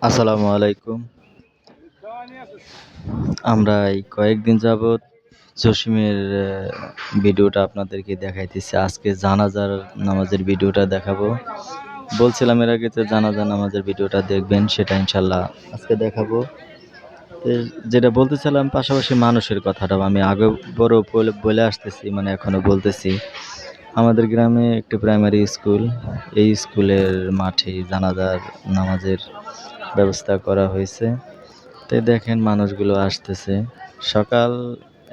আসসালামু আলাইকুম। আমরা এই কয়েকদিন যাবৎ জসিমের ভিডিওটা আপনাদেরকে দেখাইতেছি। আজকে জানাজার নামাজের ভিডিওটা দেখাবো। বলছিলাম এর আগে যে জানাজার নামাজের ভিডিওটা দেখবেন, সেটা ইনশাল্লাহ আজকে দেখাবো। যেটা বলতেছিলাম, পাশাপাশি মানুষের কথাটাও আমি আগে বড় বলে আসতেছি, মানে এখনো বলতেছি। আমাদের গ্রামে একটি প্রাইমারি স্কুল, এই স্কুলের মাঠে জানাজার নামাজের ব্যবস্থা করা হয়েছে। তো দেখেন মানুষগুলো আসতেছে। সকাল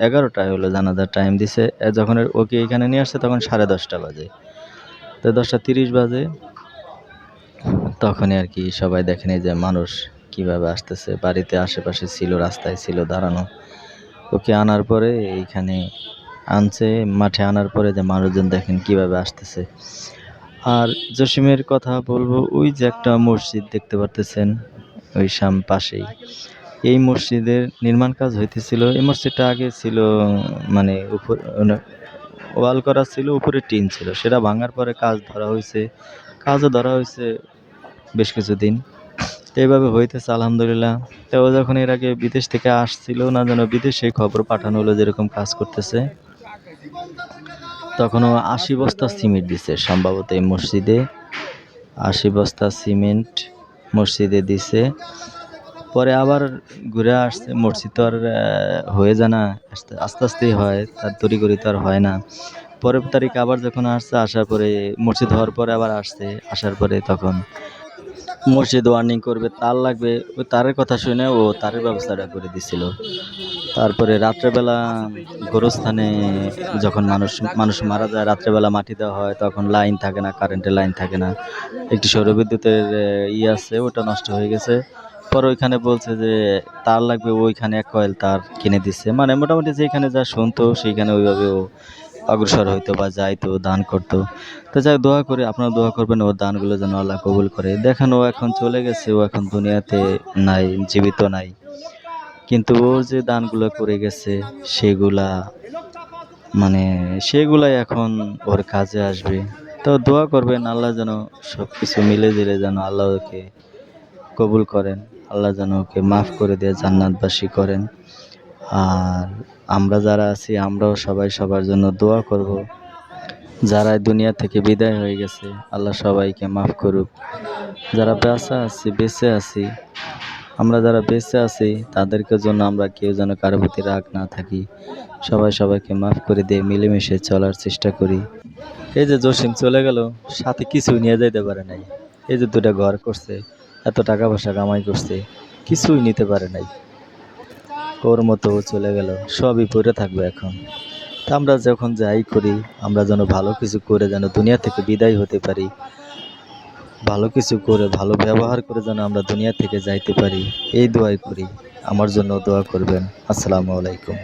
11টায় হলো জানাজার টাইম দিছে। যখন ওকে এখানে নিয়ে আসছে তখন 10:30 বাজে। তো 10:30 বাজে তখনই আর কি সবাই দেখেন এই যে মানুষ কিভাবে আসতেছে। বাড়িতে আশেপাশে ছিল, রাস্তায় ছিল দাঁড়ানো। ওকে আনার পরে এইখানে আনছে, মাঠে আনার পরে যে মানুষজন দেখেন কিভাবে আসতেছে। আর জসিমের কথা বলবো, ওই যে একটা মসজিদ দেখতে পারতেছেন ওই পাশেই, এই মসজিদের নির্মাণ কাজ হইতেছিল। এই মসজিদটা আগে ছিল মানে উপর ওয়াল করা ছিল, উপরে টিন ছিল, সেটা ভাঙার পরে কাজও ধরা হয়েছে বেশ কিছুদিন। তো এইভাবে হইতেছে আলহামদুলিল্লাহ। তো ও যখন এর আগে বিদেশ থেকে আসছিল, না যেন বিদেশে খবর পাঠানো হলো যেরকম কাজ করতেছে, তখন ও 80 বস্তা সিমেন্ট দিছে সম্ভবত এই মসজিদে। 80 বস্তা সিমেন্ট মসজিদে দিছে। পরে আবার ঘুরে আসছে। মসজিদ তো আর হয়ে যায় না, আস্তে আস্তেই হয়, তার তড়িঘড়ি তো আর হয় না। পরের তারিখে আবার যখন আসছে, আসার পরে মসজিদ হওয়ার পরে আবার আসছে, আসার পরে তখন মসজিদ ওয়ার্নিং করবে, তার লাগবে, ওই তারের কথা শুনে ও তারের ব্যবস্থাটা করে দিছিল। তারপরে রাত্রেবেলা গোরস্থানে যখন মানুষ মারা যায়, রাত্রেবেলা মাটি দেওয়া হয়, তখন লাইন থাকে না, কারেন্টের লাইন থাকে না। একটি সৌরবিদ্যুতের আছে, ওটা নষ্ট হয়ে গেছে। পরে ওইখানে বলছে যে তার লাগবে, ওইখানে 1 কয়েল তার কিনে দিচ্ছে। মানে মোটামুটি যেখানে যা শুনতো সেইখানে ওইভাবে ও অগ্রসর হইতো বা যাইতো, দান করতো। তো যাই দোয়া করে, আপনারা দোয়া করবেন ওর দানগুলো যেন আল্লাহ কবুল করে। দেখেন ও এখন চলে গেছে, ও এখন দুনিয়াতে নাই, জীবিত নাই, কিন্তু ওর যে দানগুলো করে গেছে সেগুলা মানে সেগুলাই এখন ওর কাজে আসবে। তো দোয়া করবেন আল্লাহ যেন সব কিছু মিলে দিলে যেন আল্লাহ ওকে কবুল করেন, আল্লাহ যেন ওকে মাফ করে দিয়ে জান্নাতবাসী করেন। আর আমরা যারা আছি আমরাও সবাই সবার জন্য দোয়া করব। যারা দুনিয়া থেকে বিদায় হয়ে গেছে আল্লাহ সবাইকে মাফ করুক। যারা বেঁচে আছি, আমরা যারা বেঁচে আছি তাদেরকে জন্য আমরা কেউ যেন কারো প্রতি রাগ না থাকি, সবাই সবাইকে মাফ করে দিয়ে মিলেমিশে চলার চেষ্টা করি। এই যে জসিম চলে গেল, সাথে কিছুই নিয়ে যাইতে পারে নাই। এই যে 2টা ঘর করছে, এত টাকা পয়সা কামাই করছে, কিছুই নিতে পারে নাই। ওর মতো ও চলে গেল, সবই পড়ে থাকবে এখন। তা আমরা যখন যাই করি, আমরা যেন ভালো কিছু করে যেন দুনিয়া থেকে বিদায় হতে পারি, ভালো কিছু করে, ভালো ব্যবহার করে যেন আমরা দুনিয়া থেকে যাইতে পারি, এই দোয়াই করি। আমার জন্য দোয়া করবেন। আসসালামু আলাইকুম।